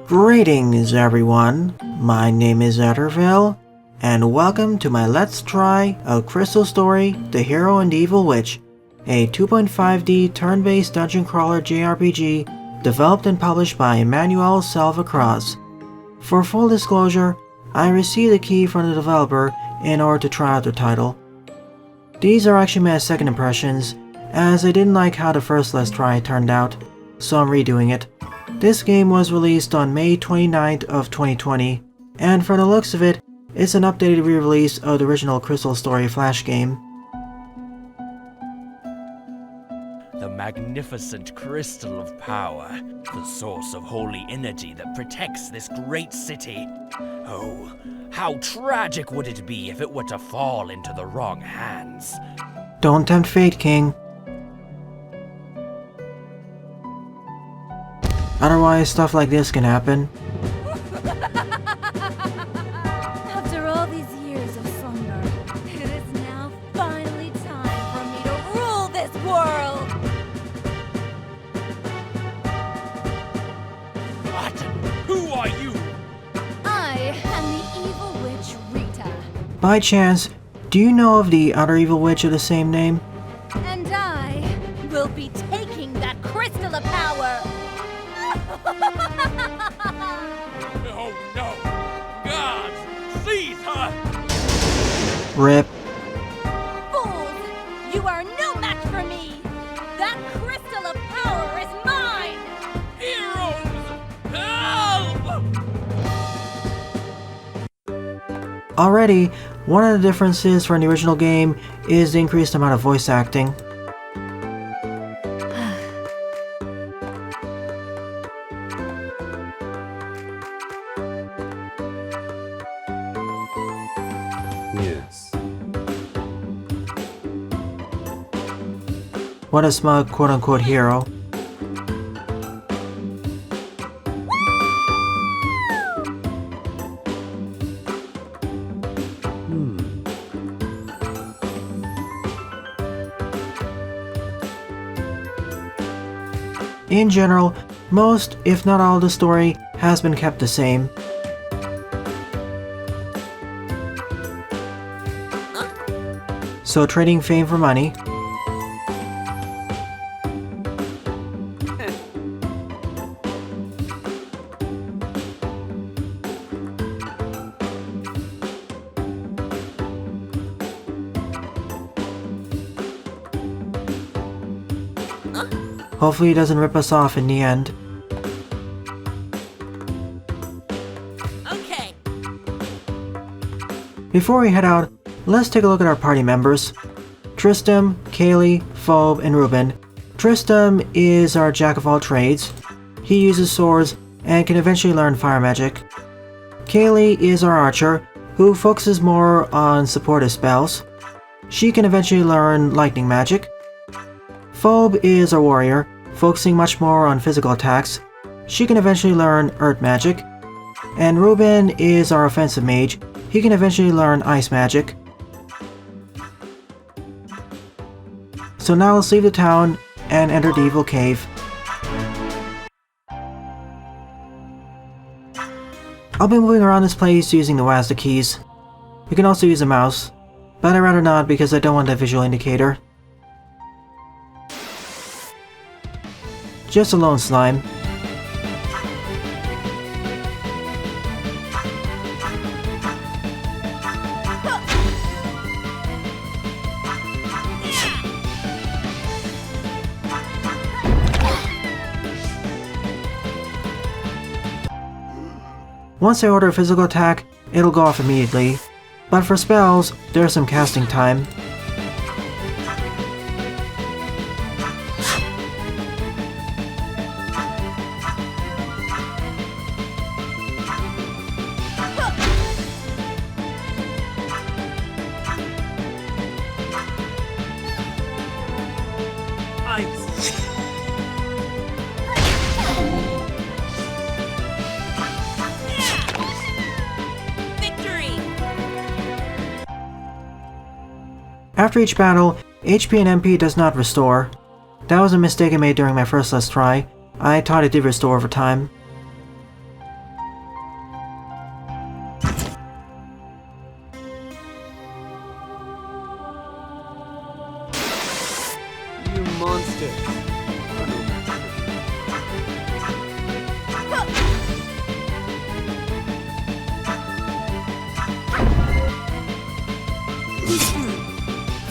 Greetings everyone, my name is Etterville, and welcome to my Let's Try a Crystal Story, The Hero and the Evil Witch, a 2.5D turn-based dungeon crawler JRPG developed and published by Emmanuel Salva Cruz. For full disclosure, I received a key from the developer in order to try out the title. These are actually my second impressions, as I didn't like how the first Let's Try turned out, so I'm redoing it. This game was released on May 29th of 2020, and for the looks of it, it's an updated re-release of the original Crystal Story Flash game. The magnificent crystal of power, the source of holy energy that protects this great city. Oh, how tragic would it be if it were to fall into the wrong hands? Don't tempt fate, King. Otherwise, stuff like this can happen. After all these years of slumber, it is now finally time for me to rule this world! What? Who are you? I am the evil witch Rita, By chance, do you know of the other evil witch of the same name? and I will be taking that crystal of power! Oh no! Gods! Seize her! RIP. Fools! You are no match for me! That crystal of power is mine! Heroes! Help! Already, one of the differences from the original game is the increased amount of voice acting. Yes. What a smug quote-unquote hero. In general, most, if not all, of the story has been kept the same. So trading fame for money. Hopefully he doesn't rip us off in the end. Okay. Before we head out, let's take a look at our party members. Tristram, Kaylee, Phobe, and Ruben. Tristram is our jack of all trades. He uses swords and can eventually learn fire magic. Kaylee is our archer, who focuses more on supportive spells. She can eventually learn lightning magic. Phobe is our warrior, focusing much more on physical attacks. She can eventually learn earth magic. And Ruben is our offensive mage. He can eventually learn ice magic. So now let's leave the town and enter the evil cave. I'll be moving around this place using the WASD keys. You can also use a mouse, but I'd rather not because I don't want that visual indicator. Just a lone slime. Once I order a physical attack, it'll go off immediately, but for spells, there's some casting time. After each battle, HP and MP does not restore. That was a mistake I made during my first Let's Try. I thought it did restore over time.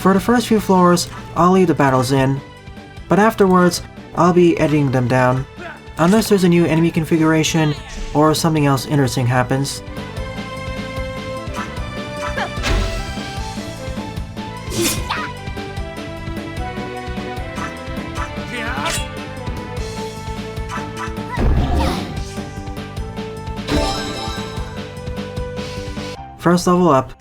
For the first few floors, I'll leave the battles in, but afterwards, I'll be editing them down, unless there's a new enemy configuration or something else interesting happens. First level up.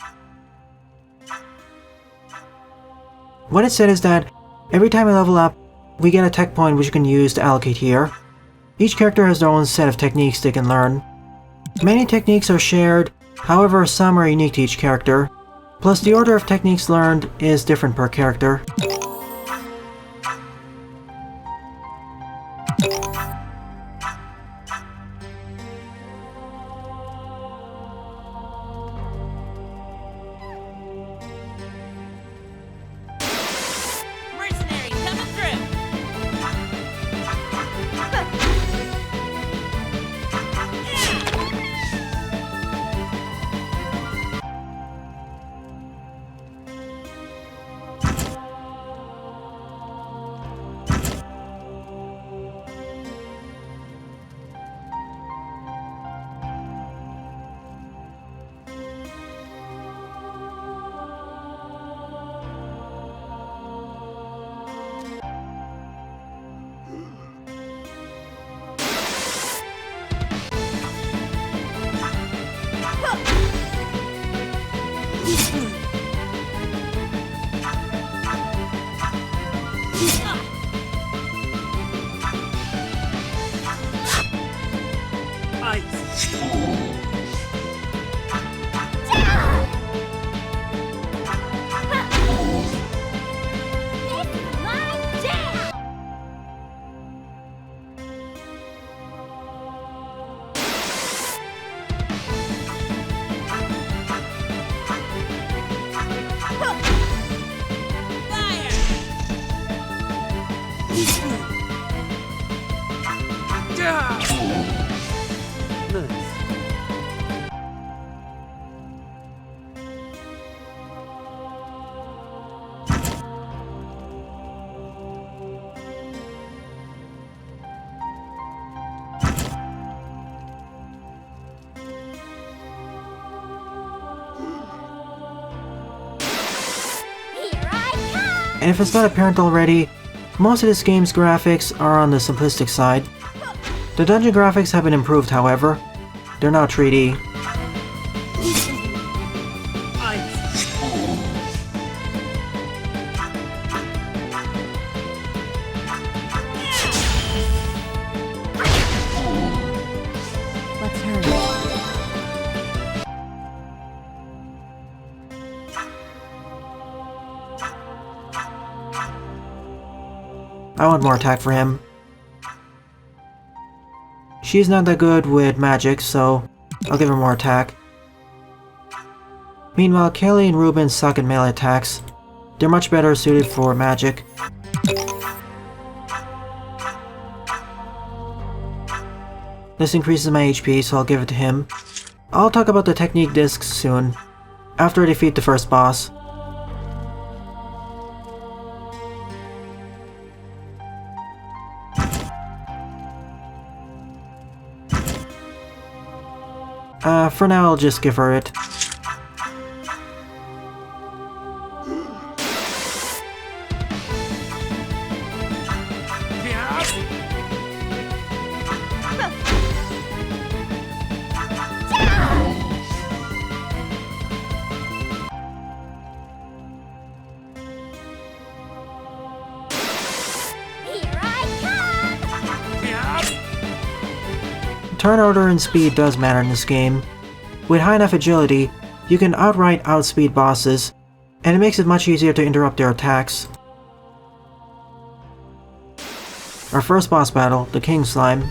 What it said is that every time I level up, we get a tech point which you can use to allocate here. Each character has their own set of techniques they can learn. Many techniques are shared, however some are unique to each character. Plus the order of techniques learned is different per character. And if it's not apparent already, most of this game's graphics are on the simplistic side. The dungeon graphics have been improved, however. They're now 3D. Let's hurry. I want more attack for him. She's not that good with magic, so I'll give her more attack. Meanwhile, Kelly and Ruben suck at melee attacks. They're much better suited for magic. This increases my HP, so I'll give it to him. I'll talk about the technique discs soon, after I defeat the first boss. For now, I'll just give her it. Turn order and speed does matter in this game. With high enough agility, you can outright outspeed bosses, and it makes it much easier to interrupt their attacks. Our first boss battle, the King Slime.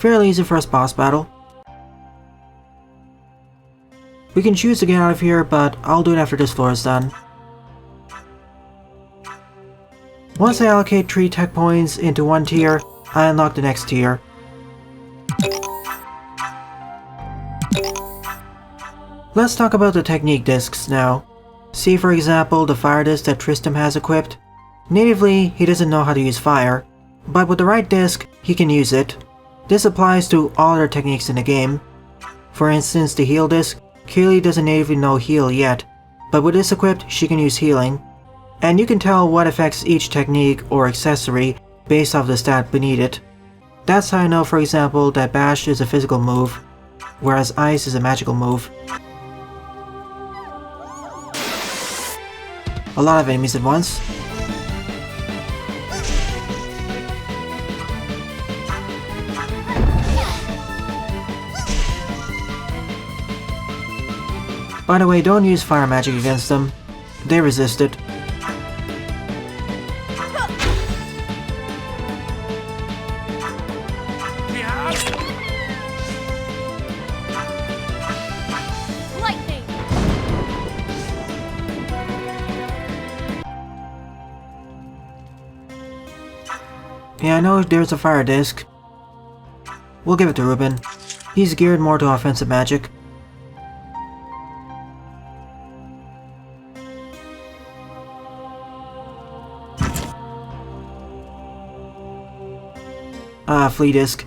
Fairly easy first boss battle. We can choose to get out of here, but I'll do it after this floor is done. Once I allocate 3 tech points into one tier, I unlock the next tier. Let's talk about the technique discs now. See for example the fire disc that Tristram has equipped. Natively, he doesn't know how to use fire, but with the right disc, he can use it. This applies to all other techniques in the game. For instance, the heal disc, Kaylee doesn't natively know heal yet, but with this equipped, she can use healing. And you can tell what affects each technique or accessory based off the stat beneath it. That's how I know, for example, that Bash is a physical move, whereas Ice is a magical move. A lot of enemies at once. By the way, don't use fire magic against them. They resist it. Lightning! Yeah, I know there's a fire disc. We'll give it to Ruben. He's geared more to offensive magic. Flea disc.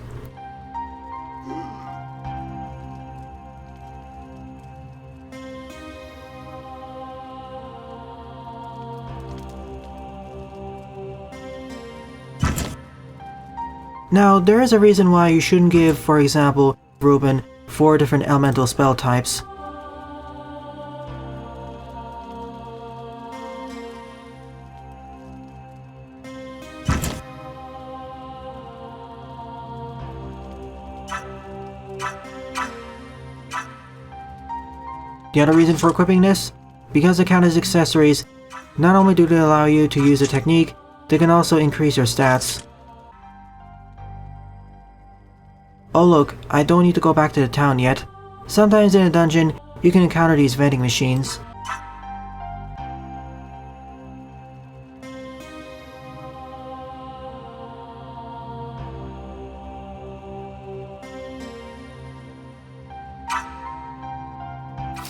Now, there is a reason why you shouldn't give, for example, Ruben 4 different elemental spell types. The other reason for equipping this? Because they count as accessories, not only do they allow you to use a technique, they can also increase your stats. Oh look, I don't need to go back to the town yet. Sometimes in a dungeon, you can encounter these vending machines.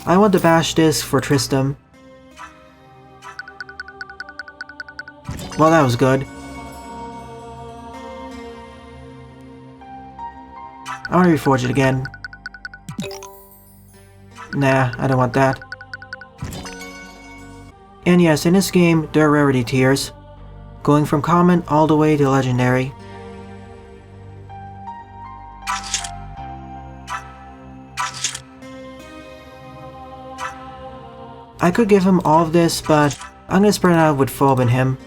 I want the bash disc for Tristram. Well, that was good. I want to reforge it again. Nah, I don't want that. And yes, in this game, there are rarity tiers, going from common all the way to legendary. I could give him all of this, but I'm gonna spread it out with Phobe and him.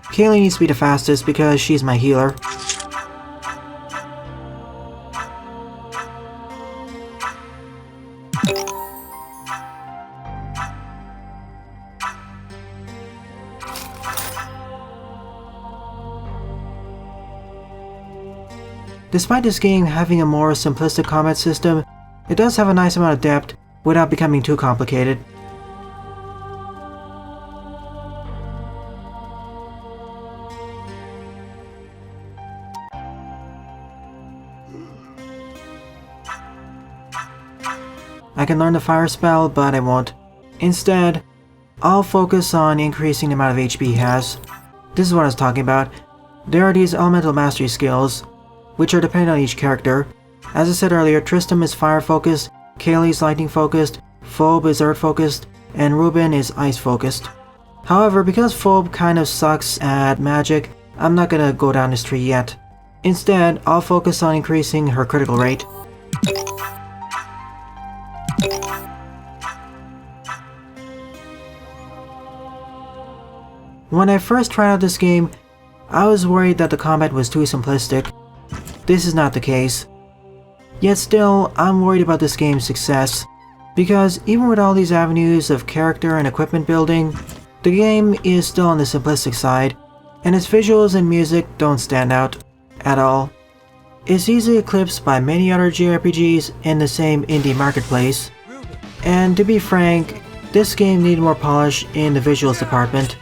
Kaylee needs to be the fastest because she's my healer. Despite this game having a more simplistic combat system, it does have a nice amount of depth without becoming too complicated. I can learn the fire spell, but I won't. Instead, I'll focus on increasing the amount of HP he has. This is what I was talking about. There are these elemental mastery skills, which are dependent on each character. As I said earlier, Tristram is fire focused, Kaylee's lightning focused, Phobe is earth focused, and Ruben is ice focused. However, because Phobe kind of sucks at magic, I'm not gonna go down this tree yet. Instead, I'll focus on increasing her critical rate. When I first tried out this game, I was worried that the combat was too simplistic. This is not the case. Yet still, I'm worried about this game's success, because even with all these avenues of character and equipment building, the game is still on the simplistic side, and its visuals and music don't stand out at all. It's easily eclipsed by many other JRPGs in the same indie marketplace, and to be frank, this game needed more polish in the visuals department.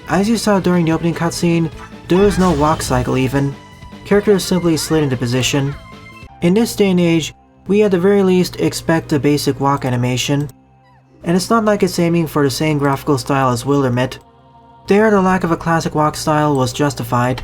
As you saw during the opening cutscene, there was no walk cycle even. Characters simply slid into position. In this day and age, we at the very least expect a basic walk animation, and it's not like it's aiming for the same graphical style as Wildermyth. There, the lack of a classic walk style was justified.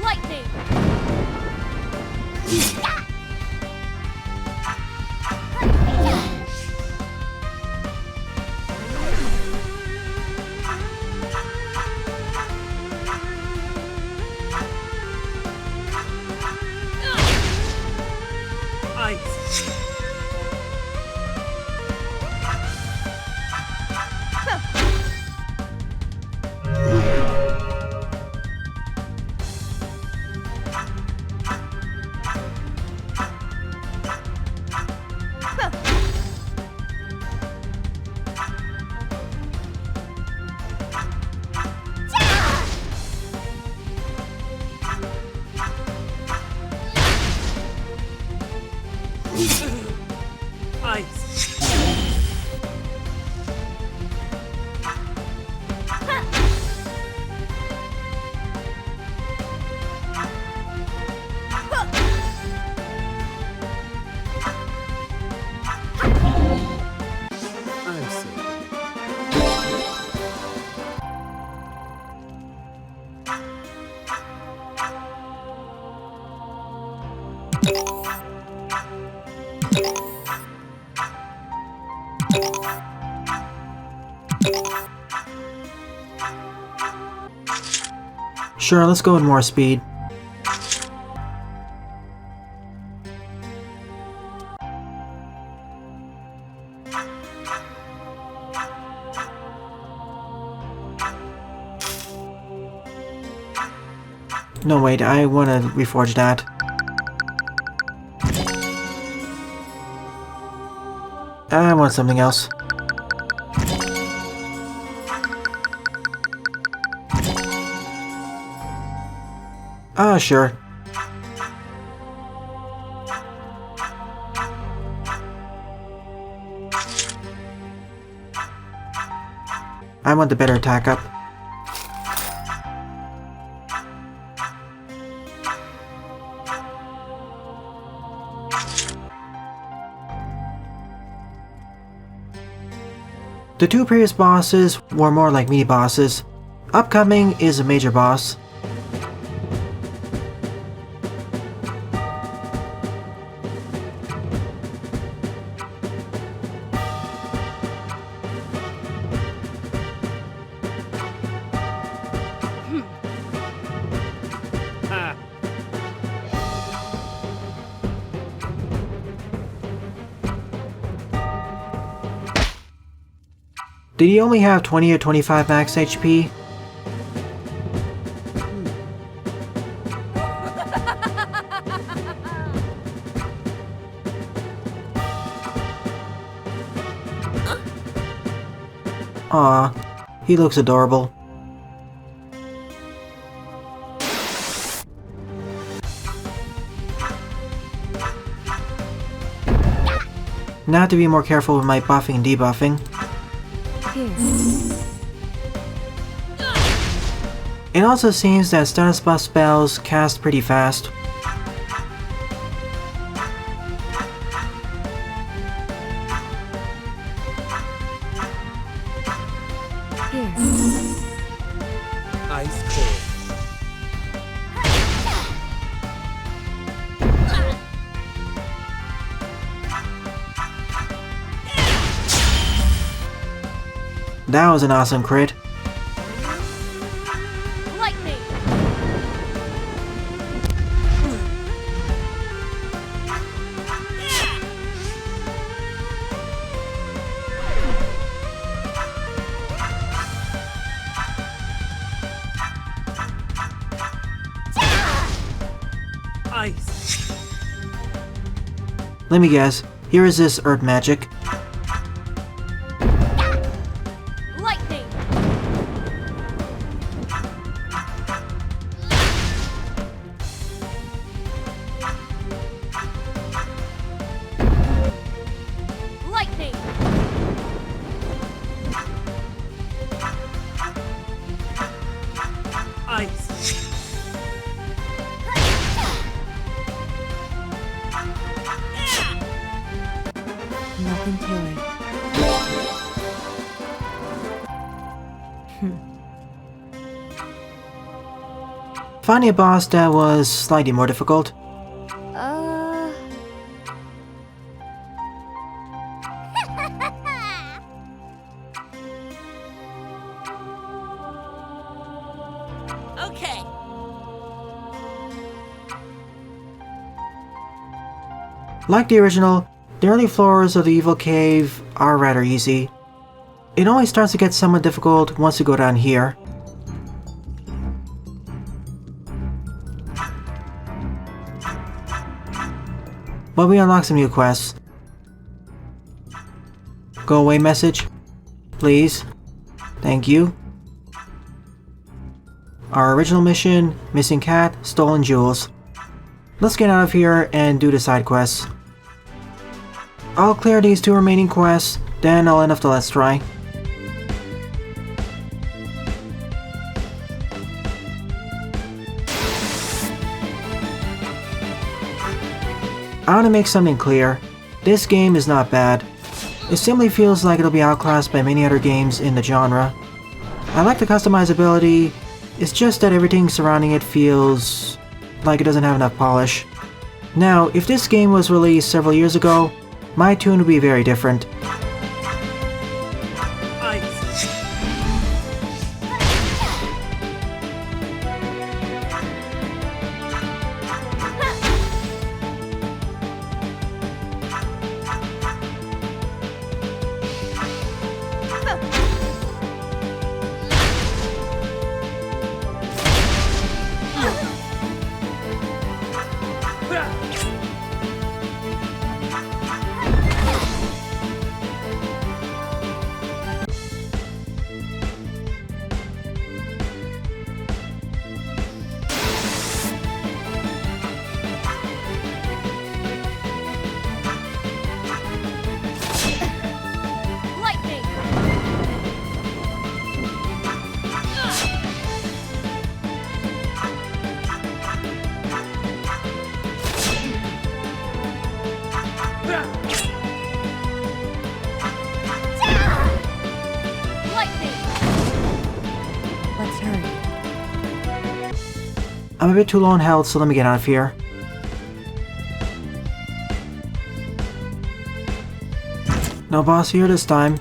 Lightning! Sure, let's go with more speed. No wait, I wanna reforge that. I want something else. Ah, sure. I want the better attack up. The two previous bosses were more like mini bosses. Upcoming is a major boss. Did he only have 20 or 25 max HP? Aw, he looks adorable. Now I have to be more careful with my buffing and debuffing. It also seems that status buff spells cast pretty fast. Here. Ice cold. That was an awesome crit. Lightning! Ice. Let me guess, here is this earth magic. Lightning! Lightning! Ice. Nothing to it. Finding a boss that was slightly more difficult. Okay. Like the original, the early floors of the evil cave are rather easy. It only starts to get somewhat difficult once you go down here. But we unlock some new quests. Go away message. Please. Thank you. Our original mission, missing cat, stolen jewels. Let's get out of here and do the side quests. I'll clear these two remaining quests, then I'll end off the Let's Try. I want to make something clear. This game is not bad. It simply feels like it'll be outclassed by many other games in the genre. I like the customizability, it's just that everything surrounding it feels like it doesn't have enough polish. Now, if this game was released several years ago, my tune would be very different. Ice. Lightning! Lightning! Let's hurry. I'm a bit too low on health, so let me get out of here. No boss here this time.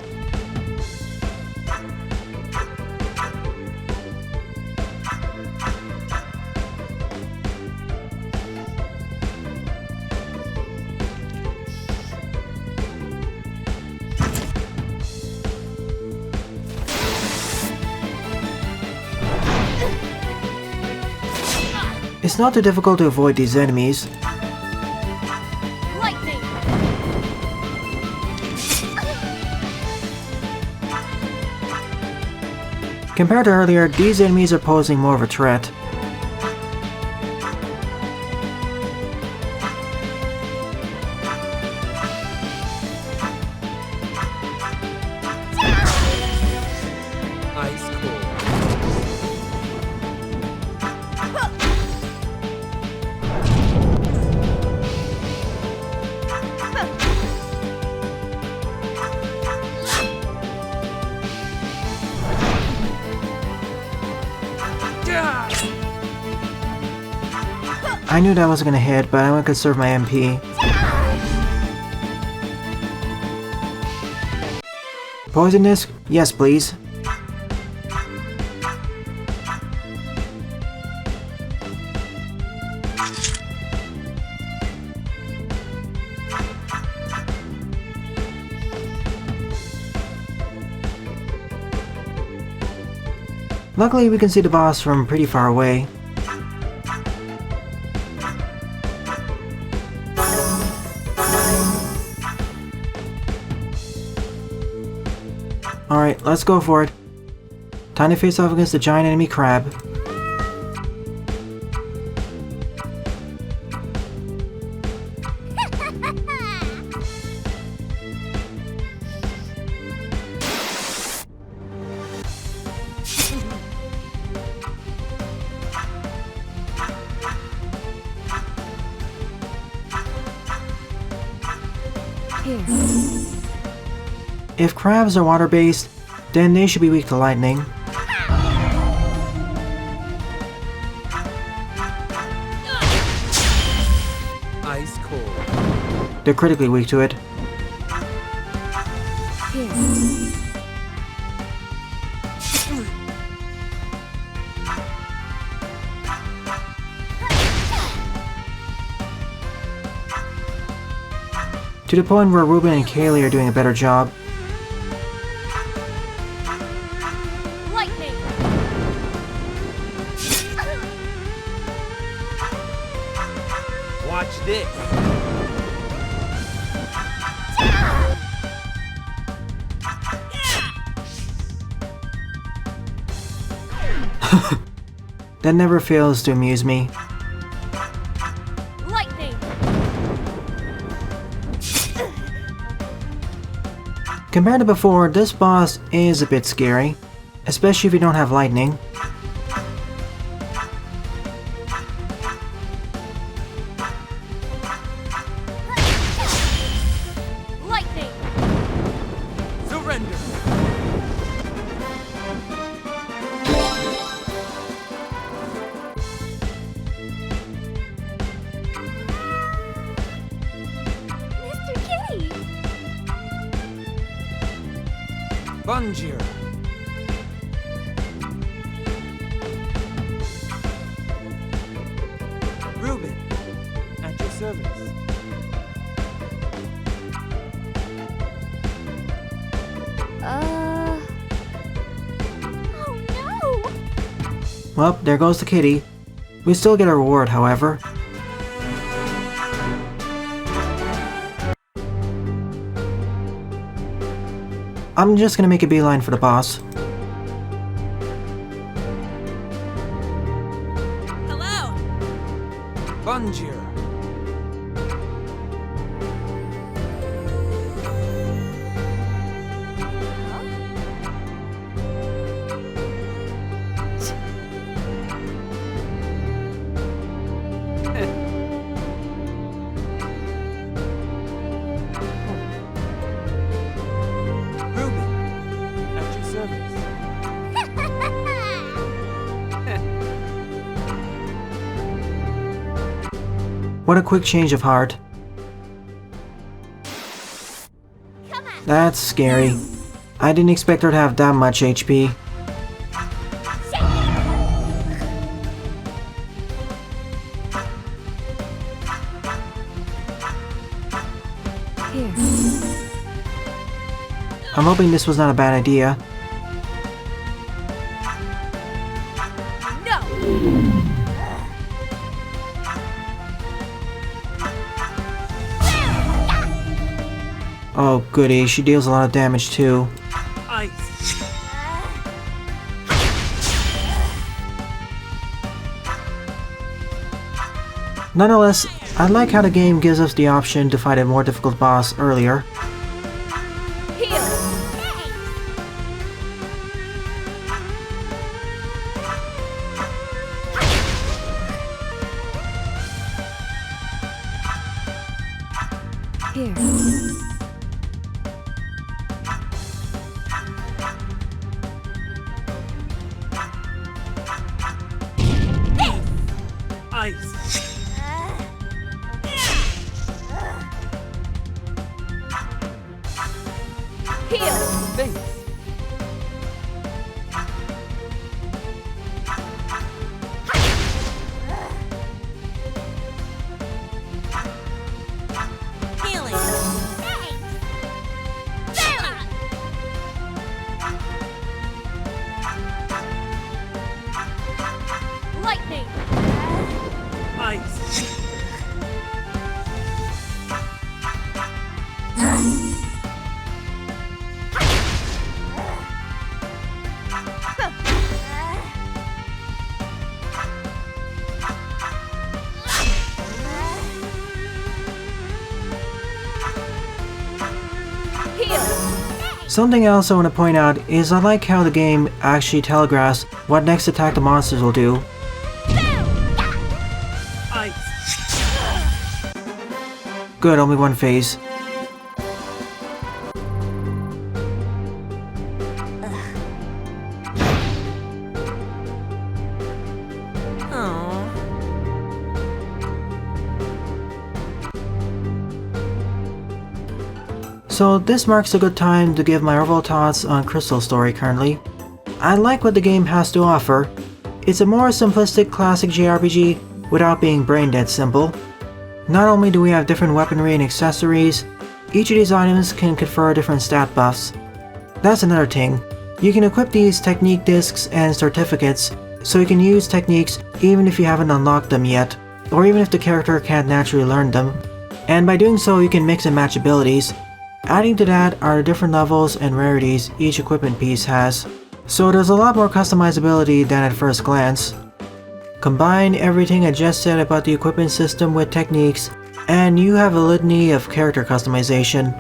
It's not too difficult to avoid these enemies. Lightning! Compared to earlier, these enemies are posing more of a threat. Ice cold. I knew that wasn't gonna hit, but I want to conserve my MP. Poison disc? Yes, please. Luckily, we can see the boss from pretty far away. Alright, let's go for it. Time to face off against the giant enemy crab. If crabs are water-based, then they should be weak to lightning. Ice cold. They're critically weak to it. To the point where Ruben and Kaylee are doing a better job. Lightning! Watch this. That never fails to amuse me. Lightning! Compared to before, this boss is a bit scary, especially if you don't have lightning. Lightning! Surrender. Mr. Kitty! Bonjour. Ruben, at your service. Oh no! Well, there goes the kitty. We still get a reward, however. I'm just gonna make a beeline for the boss. Hello! Bonjour. Ruben, at your service. What a quick change of heart. Come on! That's scary. I didn't expect her to have that much HP. I'm hoping this was not a bad idea. No! Oh goody, she deals a lot of damage too. Ice. Nonetheless, I like how the game gives us the option to fight a more difficult boss earlier. Heal! Thanks. Healing. Lightning! Ice. Something else I want to point out is I like how the game actually telegraphs what next attack the monsters will do. Ice. Good, only one phase. So this marks a good time to give my overall thoughts on Crystal Story currently. I like what the game has to offer. It's a more simplistic classic JRPG without being brain dead simple. Not only do we have different weaponry and accessories, each of these items can confer different stat buffs. That's another thing. You can equip these technique discs and certificates, so you can use techniques even if you haven't unlocked them yet, or even if the character can't naturally learn them. And by doing so you can mix and match abilities. Adding to that are the different levels and rarities each equipment piece has, so there's a lot more customizability than at first glance. Combine everything I just said about the equipment system with techniques, and you have a litany of character customization.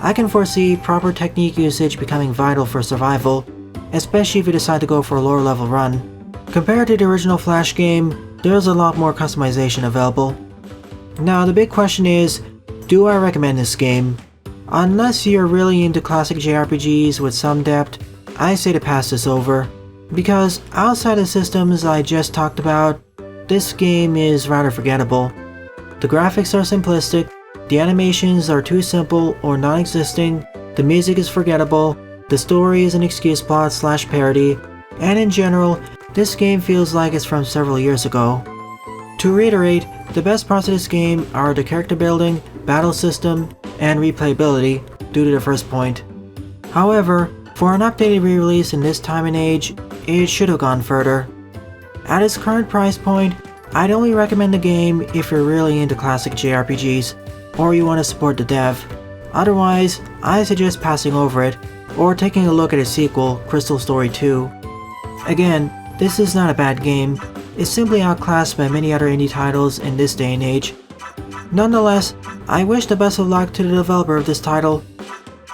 I can foresee proper technique usage becoming vital for survival, especially if you decide to go for a lower level run. Compared to the original Flash game, there's a lot more customization available. Now the big question is, do I recommend this game? Unless you're really into classic JRPGs with some depth, I say to pass this over. Because outside the systems I just talked about, this game is rather forgettable. The graphics are simplistic, the animations are too simple or non-existing, the music is forgettable, the story is an excuse plot / parody, and in general, this game feels like it's from several years ago. To reiterate, the best parts of this game are the character building, battle system, and replayability, due to the first point. However, for an updated re-release in this time and age, it should have gone further. At its current price point, I'd only recommend the game if you're really into classic JRPGs, or you want to support the dev. Otherwise, I suggest passing over it, or taking a look at its sequel, Crystal Story 2. Again, this is not a bad game, it's simply outclassed by many other indie titles in this day and age. Nonetheless, I wish the best of luck to the developer of this title.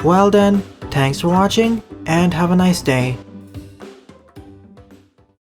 Well then, thanks for watching, and have a nice day.